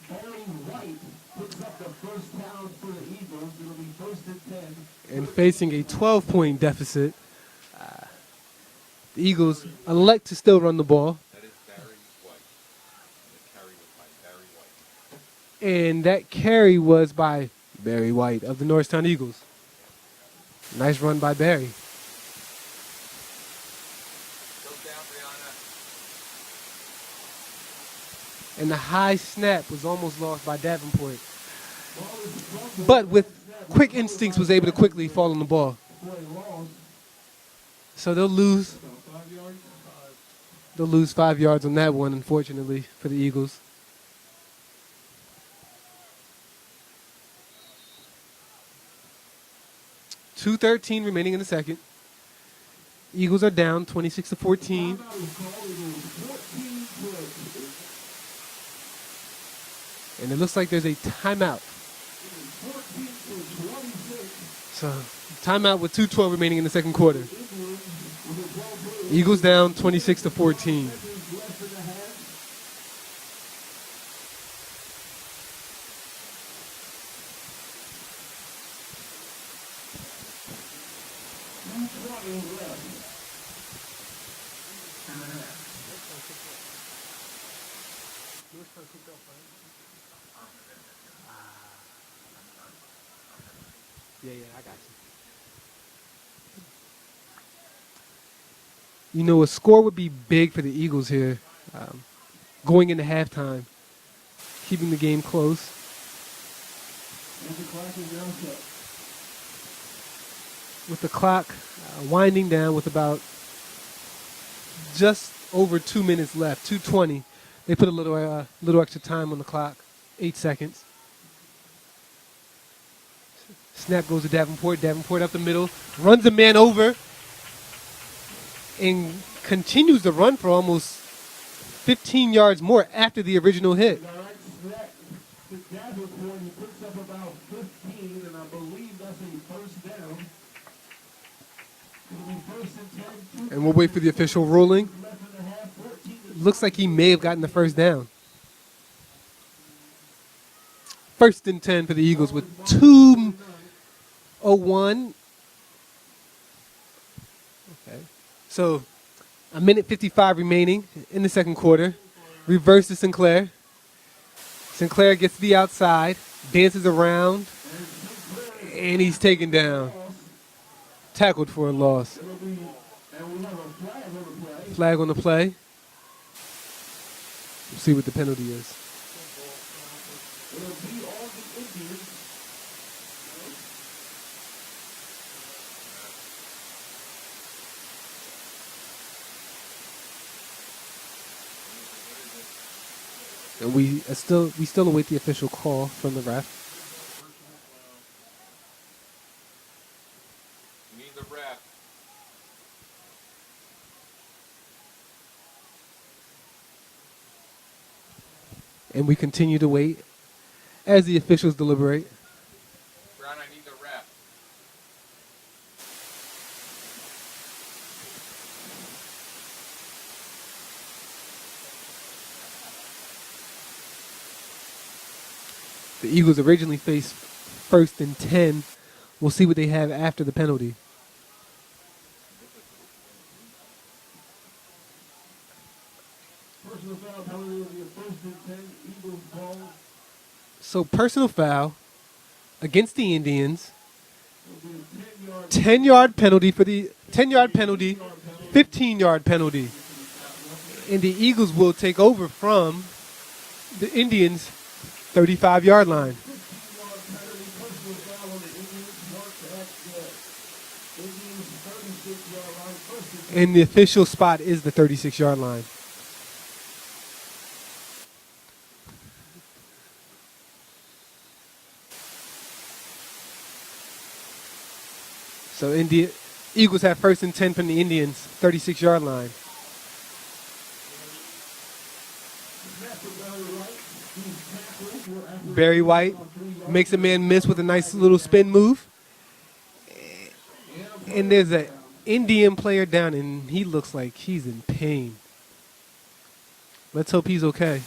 B: Barry White picks up the first down for the Eagles. It'll be 1st and 10.
A: and facing a 12-point deficit, the Eagles elect to still run the ball.
D: That is Barry White. The carry was by Barry White.
A: And that carry was by Barry White of the Norristown Eagles. Nice run by Barry.
D: Go down, Brianna.
A: And the high snap was almost lost by Davenport. But with quick instincts was able to quickly fall on the ball. So they'll lose
B: 5 yards.
A: 5 yards on that one, unfortunately, for the Eagles. .213 remaining in the second. Eagles are down 26-14. And it looks like there's a timeout. So, timeout with 2:12 remaining in the second quarter. Eagles down 26-14. Yeah, I got you. You know, a score would be big for the Eagles here, going into halftime, keeping the game close. With the clock winding down with about just over 2 minutes left, 2:20. They put a little extra time on the clock, 8 seconds. Snap goes to Davenport. Davenport up the middle, runs a man over, and continues to run for almost 15 yards more after the original hit.
B: Davenport, he picks up about 15, and I believe that's a first down. It'll be 1st and 10.
A: And we'll wait for the official ruling.
B: Left in the half, 14.
A: Looks like he may have gotten the first down. 1st and 10 for the Eagles with 2:01. Okay. So, a minute 55 remaining in the second quarter. Reverse to Sinclair. Sinclair gets to the outside, dances around, and he's taken down. Tackled for a loss.
B: It'll be, and we have a flag on the play.
A: Flag on the play. We'll see what the penalty is.
B: It'll be on the Indians.
A: And we still await the official call from the ref.
D: You need the ref.
A: And we continue to wait as the officials deliberate.
D: Brown, I need the ref.
A: The Eagles originally faced 1st and 10. We'll see what they have after the penalty.
B: Personal foul penalty will be a 1st and 10. Eagles ball.
A: So personal foul against the Indians. 10-yard penalty for the 10-yard penalty, 15-yard penalty. And the Eagles will take over from the Indians' 35-yard line. And the official spot is the 36-yard line. So Eagles have 1st and 10 from the Indians' 36-yard line. Barry White makes a man miss with a nice little spin move. And there's an Indian player down, and he looks like he's in pain. Let's hope he's okay.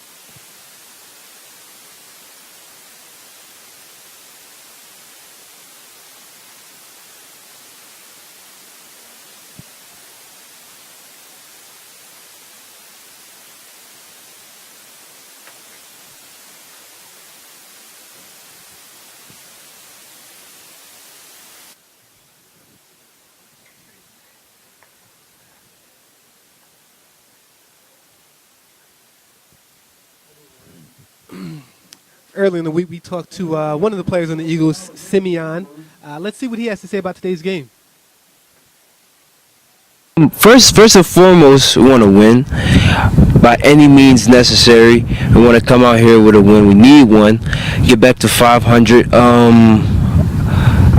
A: Earlier in the week, we talked to one of the players on the Eagles, Simeon. Let's see what he has to say about today's game.
E: First and foremost, we want to win by any means necessary. We want to come out here with a win. We need one. Get back to 500.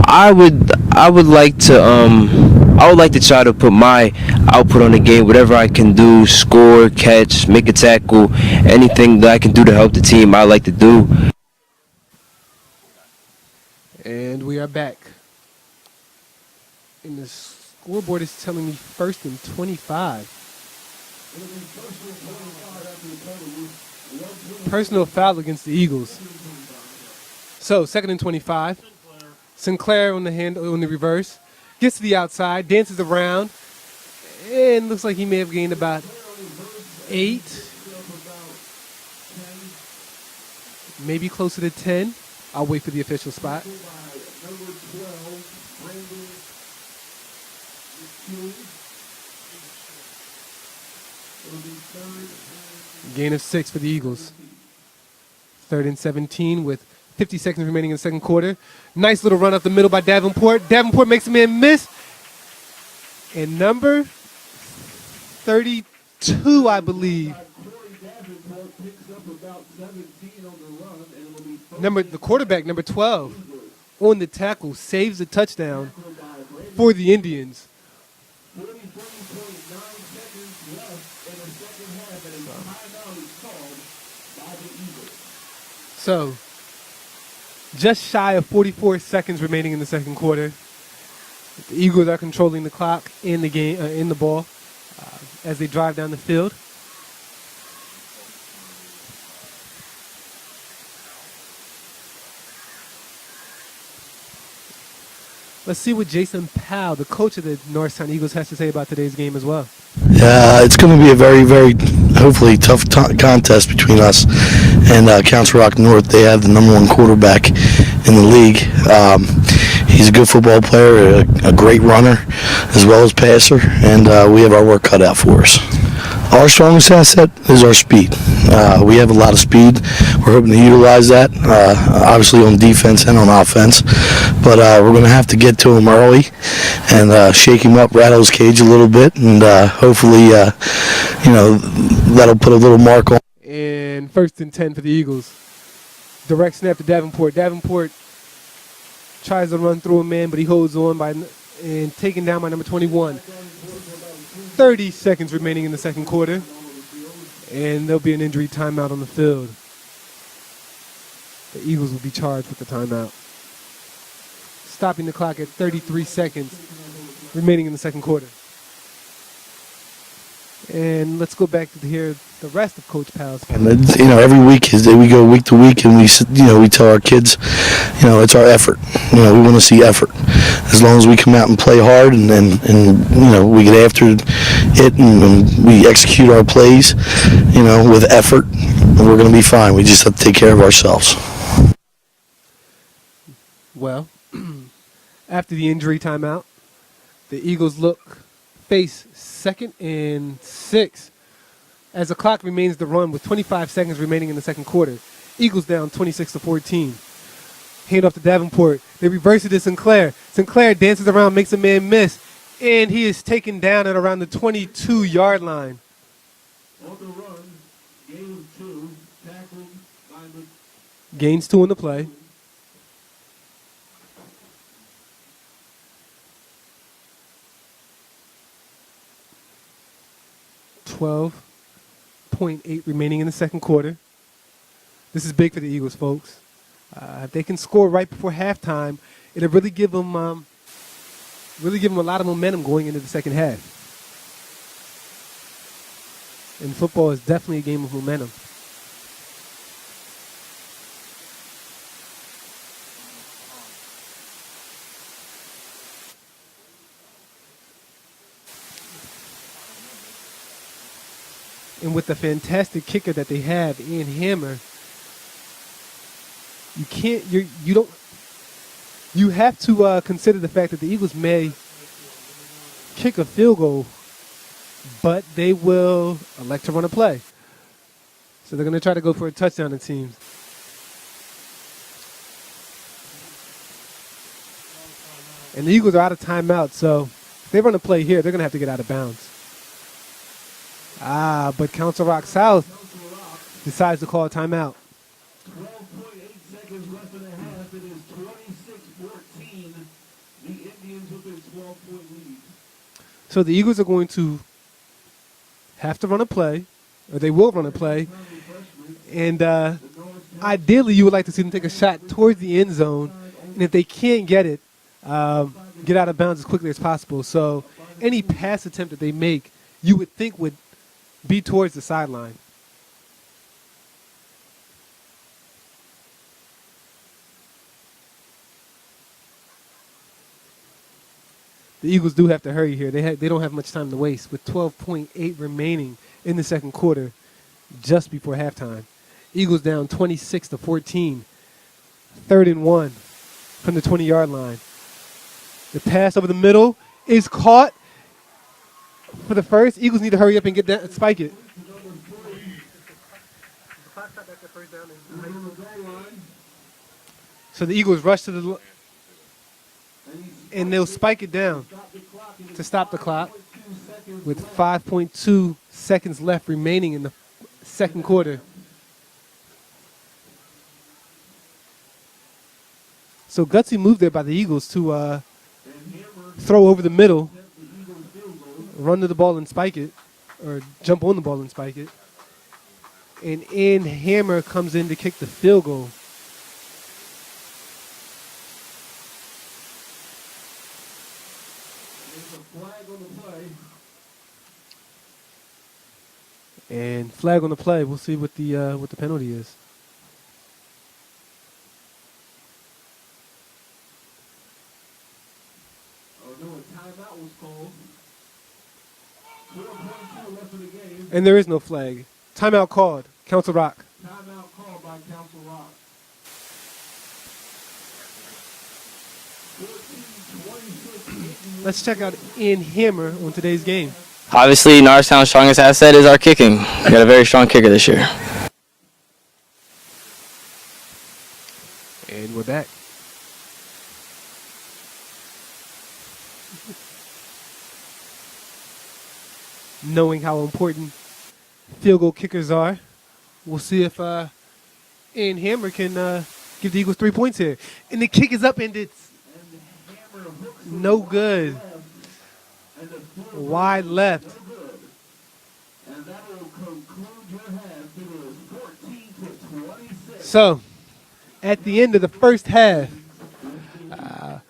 E: I would like to try to put my output on the game, whatever I can do, score, catch, make a tackle, anything that I can do to help the team, I like to do.
A: And we are back. And the scoreboard is telling me 1st and 25. Personal foul against the Eagles. So 2nd and 25. Sinclair on the reverse. Gets to the outside, dances around, and looks like he may have gained about 8. Maybe closer to 10. I'll wait for the official spot. Gain of 6 for the Eagles. 3rd and 17 with 50 seconds remaining in the second quarter. Nice little run up the middle by Davenport. Davenport makes a man miss. And number 32, I believe. The quarterback, number 12, on the tackle, saves a touchdown for the Indians. So, just shy of 44 seconds remaining in the second quarter. The Eagles are controlling the clock in the game, in the ball, as they drive down the field. Let's see what Jason Powell, the coach of the Norristown Eagles, has to say about today's game as well.
F: It's going to be a very, very, hopefully, tough contest between us and Council Rock North. They have the #1 quarterback in the league. He's a good football player, a great runner, as well as passer, and we have our work cut out for us. Our strongest asset is our speed. We have a lot of speed. We're hoping to utilize that, obviously on defense and on offense. But we're going to have to get to him early and shake him up, rattle his cage a little bit, and hopefully, that'll put a little mark on.
A: And 1st and 10 for the Eagles. Direct snap to Davenport. Davenport tries to run through a man, but he holds on and taken down by number 21. 30 seconds remaining in the second quarter, and there'll be an injury timeout on the field. The Eagles will be charged with the timeout. Stopping the clock at 33 seconds remaining in the second quarter. And let's go back to hear the rest of Coach Powell's.
F: And every week we go week to week, and we tell our kids, it's our effort. We want to see effort. As long as we come out and play hard, and we get after it, and we execute our plays, with effort, we're going to be fine. We just have to take care of ourselves.
A: Well, after the injury timeout. The Eagles face 2nd and 6 as the clock remains to run with 25 seconds remaining in the second quarter. Eagles down 26-14. Hand off to Davenport. They reverse it to Sinclair. Sinclair dances around, makes a man miss, and he is taken down at around the 22-yard line.
B: On the run, gain of 2, tackled by
A: Gains 2 on the play. .8 remaining in the second quarter. This is big for the Eagles, folks. If they can score right before halftime, it'll really give them a lot of momentum going into the second half. And football is definitely a game of momentum. And with the fantastic kicker that they have in Hammer, you have to consider the fact that the Eagles may kick a field goal, but they will elect to run a play. So they're going to try to go for a touchdown, it seems. And the Eagles are out of timeout, so if they run a play here, they're going to have to get out of bounds. But Council Rock South decides to call a timeout.
B: 12.8 seconds left in the half. It is 26-14. The Indians with a 12-point lead.
A: So the Eagles are going to have to run a play, or they will run a play. And ideally, you would like to see them take a shot towards the end zone. And if they can't get it, get out of bounds as quickly as possible. So any pass attempt that they make, you would think would be towards the sideline. The Eagles do have to hurry here. They don't have much time to waste with 12.8 remaining in the second quarter just before halftime. Eagles down 26-14. 3rd and 1 from the 20-yard line. The pass over the middle is caught for the first. Eagles need to hurry up and get that and spike it. So the Eagles rush to the and they'll spike it down to stop the clock with 5.2 seconds left remaining in the second quarter. So gutsy move there by the Eagles to throw over the middle, run to the ball and spike it, or jump on the ball and spike it. And Hammer comes in to kick the field goal.
B: Flag on the play.
A: And flag on the play. We'll see what the penalty is.
B: Oh no, a timeout was called. 4.2 left in the game.
A: And there is no flag. Timeout called. Council Rock.
B: Timeout called by Council Rock. 14-26.
A: Let's check out Ian Hammer on today's game.
G: Obviously, Norristown's strongest asset is our kicking. We got a very strong kicker this year.
A: And we're back. Knowing how important field goal kickers are, we'll see if Ian Hammer can give the Eagles 3 points here. And the kick is up and it's no good. Wide left.
B: And that will conclude your half. It is 14-26.
A: So, at the end of the first half, the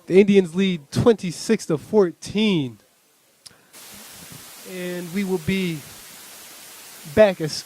A: Indians lead 26-14. And we will be back as